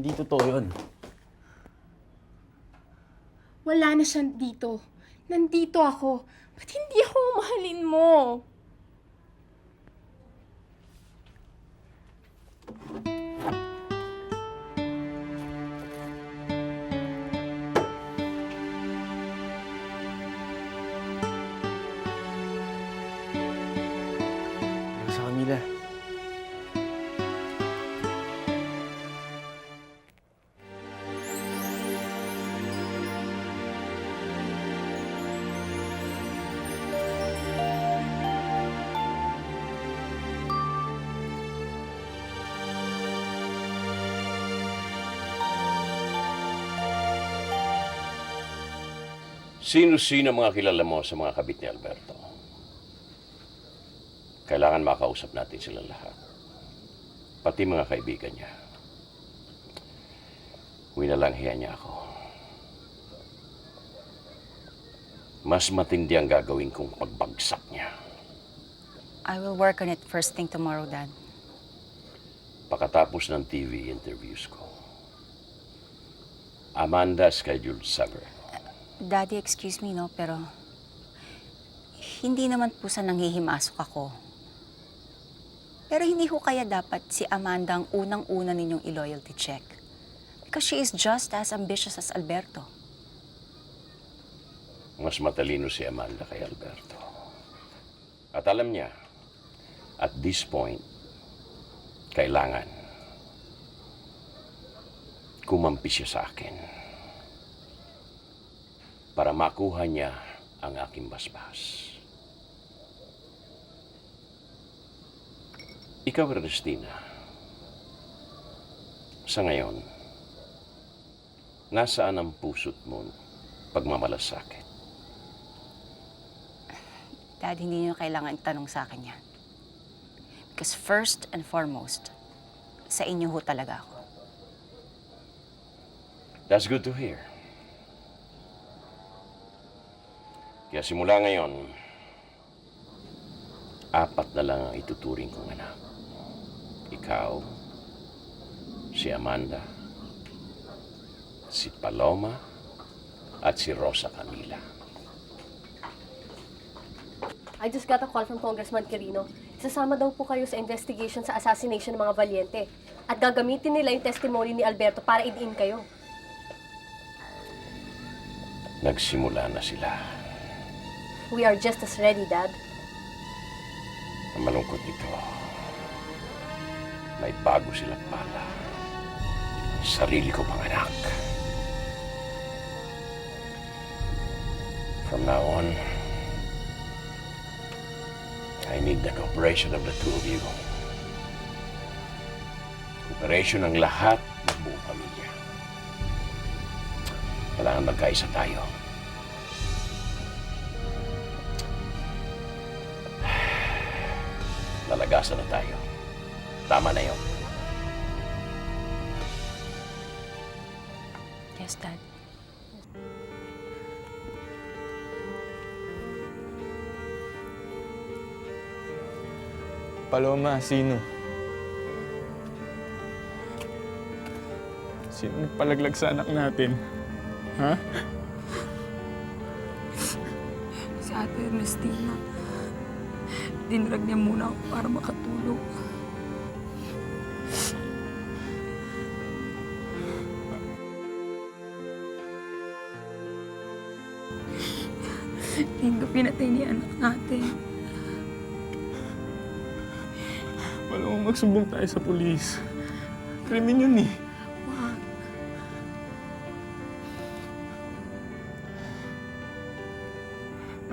Hindi totoo yun. Wala na siya dito. Nandito ako. Ba't hindi ako mahalin mo? Sa Camila. Sino-sino mga kilala mo sa mga kabit ni Alberto? Kailangan makausap natin sila lahat. Pati mga kaibigan niya. Winalanhiyan niya ako. Mas matindi ang gagawin kong pagbagsak niya. I will work on it first thing tomorrow, Dad. Pagkatapos ng TV interviews ko. Amanda scheduled 7. Daddy, excuse me, no, pero hindi naman po sa nanghihimasok ako. Pero hindi ho kaya dapat si Amanda ang unang-una ninyong i-loyalty check. Because she is just as ambitious as Alberto. Mas matalino si Amanda kay Alberto. At alam niya, at this point, kailangan kumampi siya sa akin para makuha niya ang aking basbas. Ikaw, Ernestina, sa ngayon, nasaan ang puso't mo pagmamalasakit? Dad, hindi niyo kailangan itanong sa akin yan. Because first and foremost, sa inyo ho talaga ako. That's good to hear. Kaya simula ngayon, 4 na lang ang ituturing kong anak. Ikaw, si Amanda, si Paloma, at si Rosa Camila. I just got a call from Congressman Quirino. Isasama daw po kayo sa investigation sa assassination ng mga Valiente. At gagamitin nila yung testimony ni Alberto para idiin kayo. Nagsimula na sila. We are just as ready, Dad. Ang malungkot nito, may bago silang pala. Sarili ko pang anak. From now on, I need the cooperation of the two of you. Cooperation ng lahat ng buong pamilya. Kailangan magkaisa tayo. Lalagasan na tayo. Tama na yun. Yes, Dad. Paloma, sino? Sino nagpalaglag sa anak natin? Ha? Si Ate Ernestina. Dinrag niya muna ako para makatulog. Hindi pinatay niya anak natin. Paloma, magsumbong tayo sa pulis. Krimen yun eh. Wag.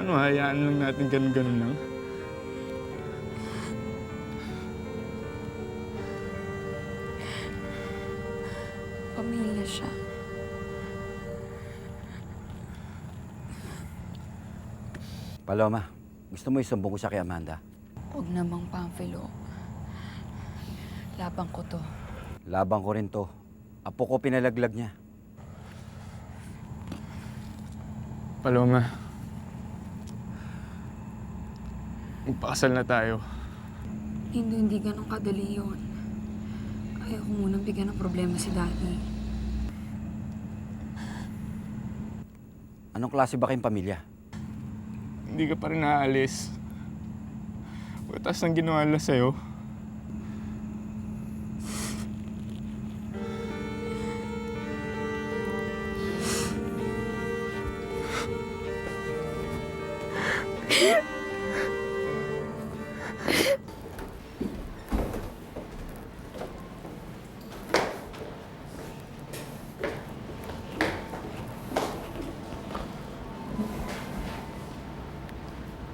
Ano, hayaan lang natin ganun-ganun lang? Pamilya siya. Paloma, gusto mo isumbong ko siya kay Amanda? Huwag namang Pamphilo. Labang ko to. Labang ko rin to. Apo ko pinalaglag niya. Paloma, magpakasal na tayo. Hindi ganun kadali yun. Ayoko munang bigyan ng problema si Daddy. Anong klase ba kayong pamilya? Hindi ka pa rin naaalis. Pagkatas ng ginawa nila sa'yo.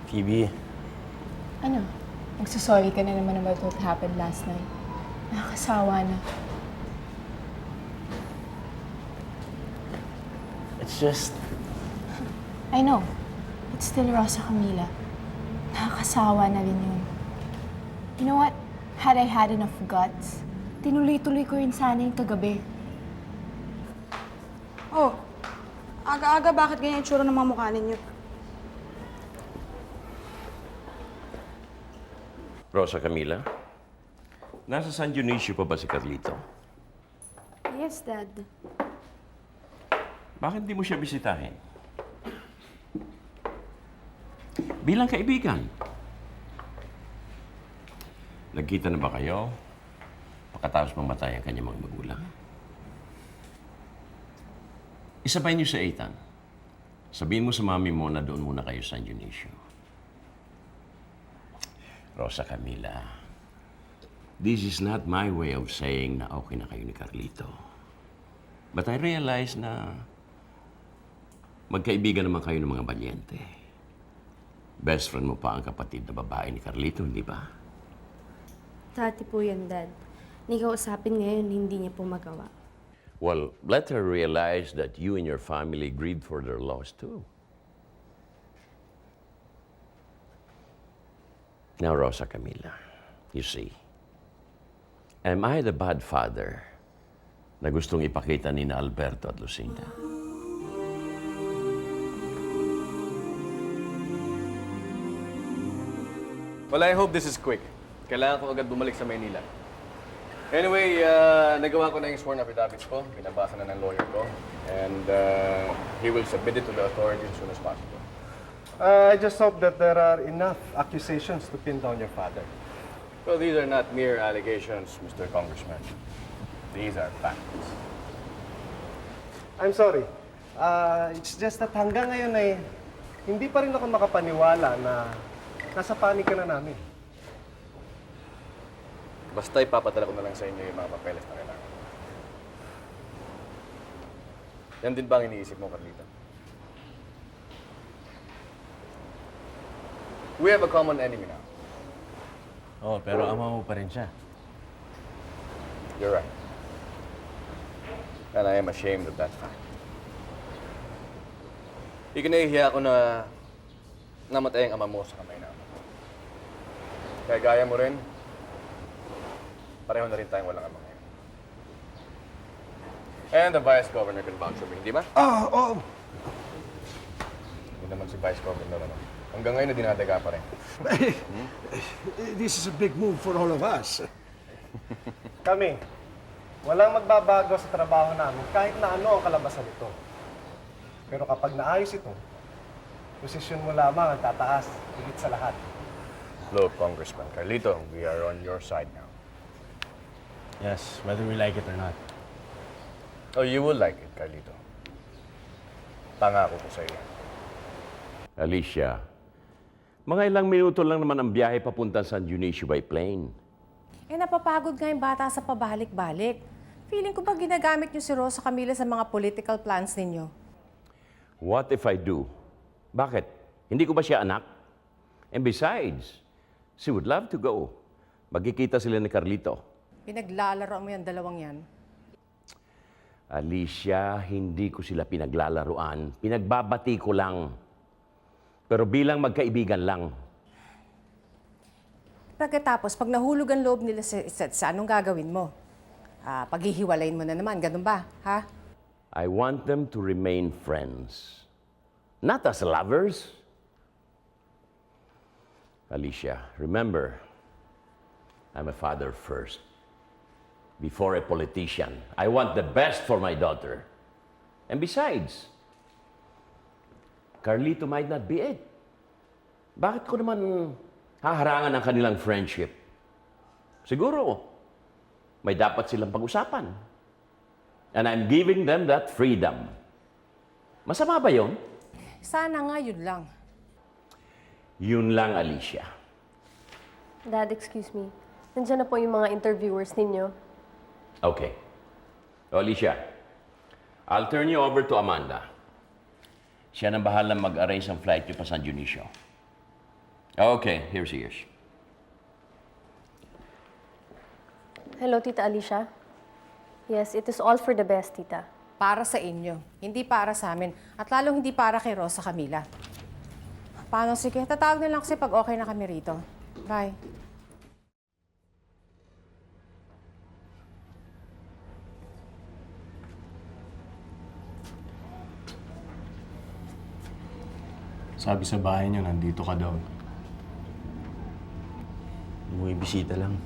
Phoebe, Ano? Magsasorry ka na naman about what happened last night. Nakakasawa na. it's just... I know. It's still Rosa Camila. Nakakasawa na rin yun. You know what? Had I had enough guts, tinuloy-tuloy ko rin sana yung kagabi. Oh, aga-aga bakit ganyan yung tsura ng mga mukha ninyo? Rosa Camila, nasa San Dionisio pa ba si Carlito? Yes, Dad. Bakit di mo siya bisitahin? Bilang kaibigan. Nagkita na ba kayo pagkatapos mamatay ang kanyang mga magulang? Isabay niyo sa Ethan. Sabihin mo sa mami mo na doon muna kayo sa San Dionisio. Rosa Camila, this is not my way of saying na okay na kayo ni Carlito. But I realize na magkaibigan naman kayo ng mga balyente. Best friend mo pa ang kapatid na babae ni Carlito, hindi ba? Dati po yun, Dad. Ni kausapin ngayon, hindi niya po magawa. Well, let her realize that you and your family grieved for their loss too. Now, Rosa Camila, you see, am I the bad father na gustong ipakita ni na Alberto at Lucinda? Well, I hope this is quick. Kailangan ko agad bumalik sa Maynila. Anyway, nagawa ko na yung sworn affidavits ko. Pinabasa na ng lawyer ko. And he will submit it to the authorities as soon as possible. I just hope that there are enough accusations to pin down your father. Well, these are not mere allegations, Mr. Congressman. These are facts. I'm sorry. It's just that hanggang ngayon ay hindi pa rin ako makapaniwala na nasa panig ka na namin. Basta ipapadala ko na lang sa inyo yung mga papeles na kailangan. Yan din ba ang iniisip mo, Carlita? We have a common enemy now. Oh, pero ama mo pa rin siya. You're right. And I am ashamed of that fact. Ikinahihiya ako na namatay ang ama mo sa kamay namin. Kaya gaya mo rin, pareho na rin tayong walang ama ngayon. And the Vice Governor can vouch for me, hindi ba? Oh! Hindi naman si Vice Governor, ano? Hanggang ngayon na dinadaga pa rin. This is a big move for all of us. Kami, walang magbabago sa trabaho namin kahit na ano ang kalabasan nito. Pero kapag naayos ito, posisyon mo lamang ang tataas, higit sa lahat. Look, Congressman Carlito, we are on your side now. Yes, whether we like it or not. Oh, you will like it, Carlito. Pangako ko sa iyo. Alicia, mga ilang minuto lang naman ang biyahe papunta San Dionisio by plane. Eh, napapagod nga yung bata sa pabalik-balik. Feeling ko ba ginagamit niyo si Rosa Camila sa mga political plans ninyo? What if I do? Bakit? Hindi ko ba siya anak? And besides, she would love to go. Magkikita sila ni Carlito. Pinaglalaro mo yan, dalawang yan. Alicia, hindi ko sila pinaglalaruan. Pinagbabati ko lang. Pero bilang magkaibigan lang. Pagkatapos, pag nahulog ang loob nila sa anong gagawin mo? Paghihiwalayin mo na naman, ganun ba? Ha? I want them to remain friends. Not as lovers. Alicia, remember, I'm a father first. before a politician. I want the best for my daughter. And besides, Carlito might not be it. Bakit ko naman haharangan ang kanilang friendship? Siguro, may dapat silang pag-usapan. And I'm giving them that freedom. Masama ba yun? Sana nga yun lang. Yun lang, Alicia. Dad, excuse me. Nandiyan na po yung mga interviewers ninyo. Okay. O, Alicia, I'll turn you over to Amanda. Siya nang bahalang mag-arrange ng flight niyo pa San Dionisio. Okay, here's yours. Hello, Tita Alicia. Yes, it is all for the best, Tita. Para sa inyo, hindi para sa amin. At lalong hindi para kay Rosa Camila. Paano? Sige, tatawag na lang kasi pag okay na kami rito. Bye. Sabi sa bahay niyo, nandito ka daw. Umuwi bisita lang.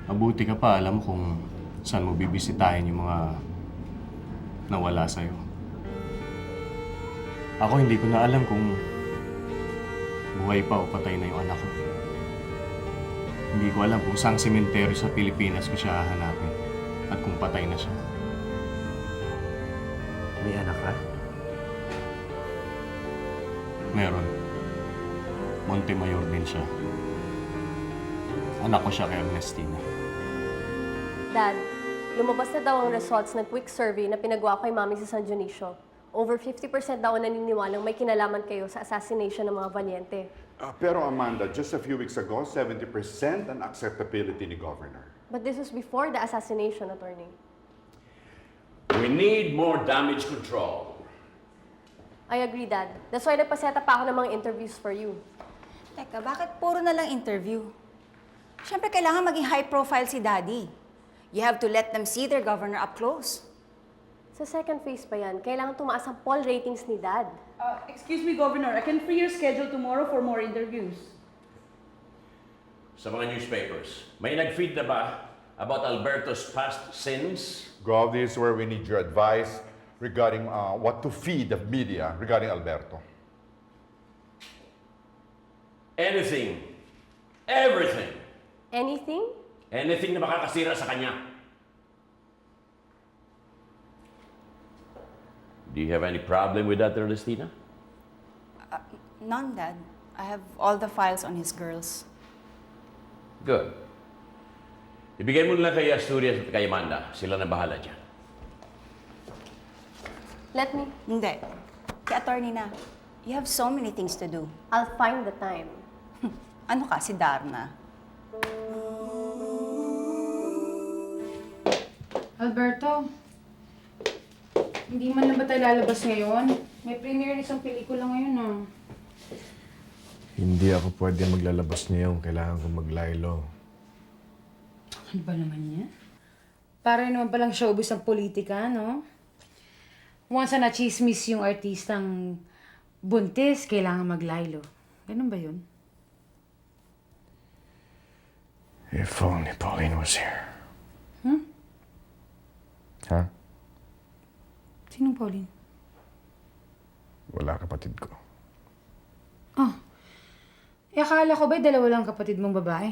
Mabuti ka pa, alam kung saan mo bibisitahin yung mga nawala sa'yo. Ako hindi ko na alam kung buhay pa o patay na yung anak ko. Hindi ko alam kung saang sementeryo sa Pilipinas ko siya hahanapin at kung patay na siya. May anak ka? Meron. Montemayor din siya. Anak ko siya kay Ernestina. Dad, lumabas na daw ang results ng quick survey na pinagawa kay Mami sa San Dionisio. Over 50% daw ang naniniwalang may kinalaman kayo sa assassination ng mga Valiente. Pero Amanda, just a few weeks ago, 70% ang acceptability ni Governor. But this was before the assassination, Attorney. We need more damage control. I agree, Dad. That's why nagpaseta pa ako ng mga interviews for you. Teka, bakit puro na lang interview? Siyempre, kailangan maging high profile si Daddy. You have to let them see their governor up close. Sa second phase pa yan, kailangan tumaas ang poll ratings ni Dad. Excuse me, Governor. I can free your schedule tomorrow for more interviews. Sa mga newspapers, may nag-feed na ba about Alberto's past sins? Gov, this is where we need your advice regarding what to feed the media regarding Alberto. Anything. Everything. Anything? Anything na makakasira sa kanya. Do you have any problem with that, Ernestina? None, Dad. I have all the files on his girls. Good. Ibigay mo lang kay Asturias at kay Amanda. Sila na bahala dyan. Let me. Hindi. Kay attorney na. You have so many things to do. I'll find the time. Ano ka, si Darna? Alberto, hindi man na ba tayo lalabas ngayon? May premiere ng isang pelikula ngayon, ah. Hindi ako pwede maglalabas ngayon. Kailangan kong maglaylo. Ano ba naman yan? Para naman palang showbiz ang politika, no? Once na chismis yung artistang buntis, kailangan maglaylo. Ganun ba yun? If only Pauline was here. Hmm? Ha? Sinong Pauline? Wala kapatid ko. Oh. Akala ko ba dalawa lang kapatid mong babae?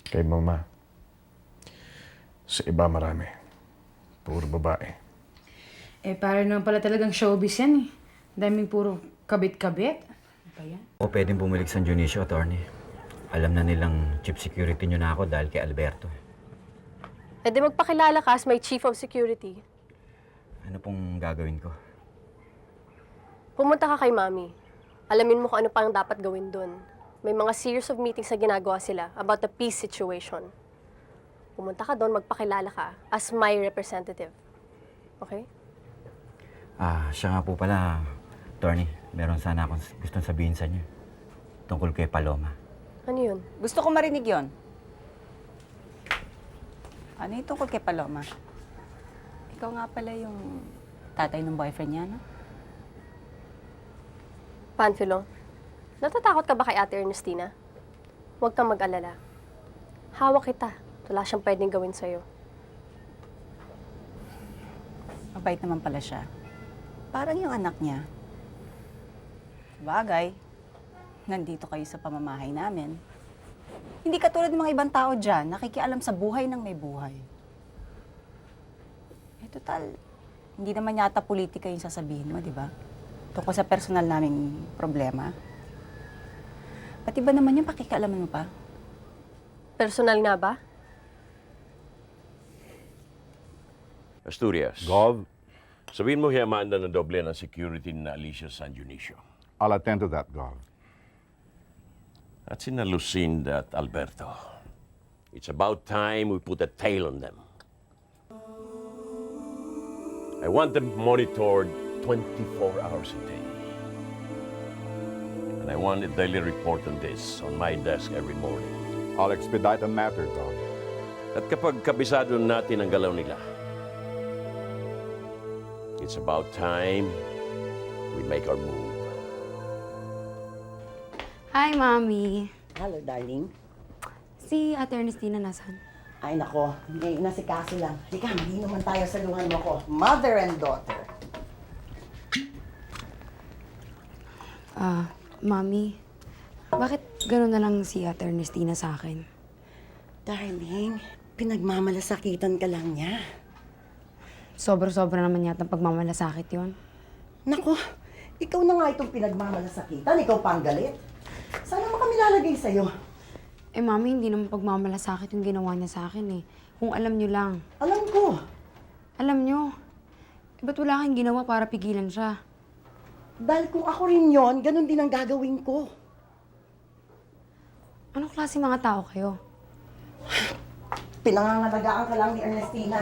Kay Mama. Sa iba marami. Puro babae. Para naman pala talagang showbiz yan, eh. Daming puro kabit-kabit. Ano ba yan? O pwedeng bumalik San Dionisio, attorney. Alam na nilang chief security nyo na ako dahil kay Alberto. Eh di magpakilala ka as my chief of security. Ano pong gagawin ko? Pumunta ka kay Mami. Alamin mo kung ano pang dapat gawin dun. May mga series of meetings na ginagawa sila about the peace situation. Pumunta ka doon, magpakilala ka as my representative. Okay? Siya nga po pala, attorney. Meron sana akong gustong sabihin sa inyo. Tungkol kay Paloma. Ano yun? Gusto ko marinig yon. Ano yung tungkol kay Paloma? Ikaw nga pala yung tatay ng boyfriend niya, no? Panfilo, natatakot ka ba kay Ate Ernestina? Huwag kang mag-alala. Hawak kita. Wala siyang pwedeng gawin sa'yo. Mabait naman pala siya. Parang yung anak niya. Bagay, nandito kayo sa pamamahay namin. Hindi katulad ng mga ibang tao dyan, nakikialam sa buhay ng may buhay. Eh, total, hindi naman yata politika yung sasabihin mo, di ba? Tungkol sa personal naming problema. Pati ba naman yung pakikialaman mo pa? Personal nga ba? Asturias. Gov? Sabihin mo kay Amanda na doble ng security na Alicia San Dionisio. I'll attend to that, Gov. At sina Lucinda at Alberto. It's about time we put a tail on them. I want them monitored 24 hours a day. And I want a daily report on this on my desk every morning. I'll expedite the matter, Gov. At kapag kabisado natin ang galaw nila, it's about time we make our move. Hi, Mommy. Hello, darling. Si Ate Ernestina nasan? Ay, nako. Ngayon na si Kaso lang. Halika, hindi naman tayo sa lungan mo ko. Mother and daughter. Mommy, bakit gano'n na lang si Ate Ernestina sa akin? Darling, pinagmamalasakitan ka lang niya. Sobra-sobra naman yata ang pagmamalasakit yon. Nako, ikaw na nga itong pinagmamalasakitan. Ikaw pa ang galit. Sana mo kami lalagay sa'yo. Eh, Mami, hindi naman pagmamalasakit yung ginawa niya sa akin eh. Kung alam niyo lang. Alam ko. Alam niyo. Eh, ba't wala kang ginawa para pigilan siya? Dahil kung ako rin yon, ganun din ang gagawin ko. Anong klase mga tao kayo? Pinangangalagaan ka lang ni Ernestina.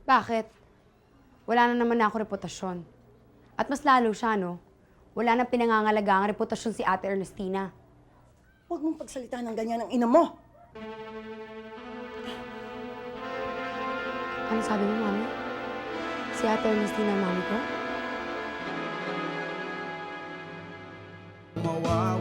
Bakit? Wala na naman ako reputasyon. At mas lalo siya, no? Wala na pinangangalaga ang reputasyon si Ate Ernestina. Huwag mong pagsalita ng ganyan ng ina mo. Ano sabi mo, Mami? Si Ate Ernestina, Mami ko?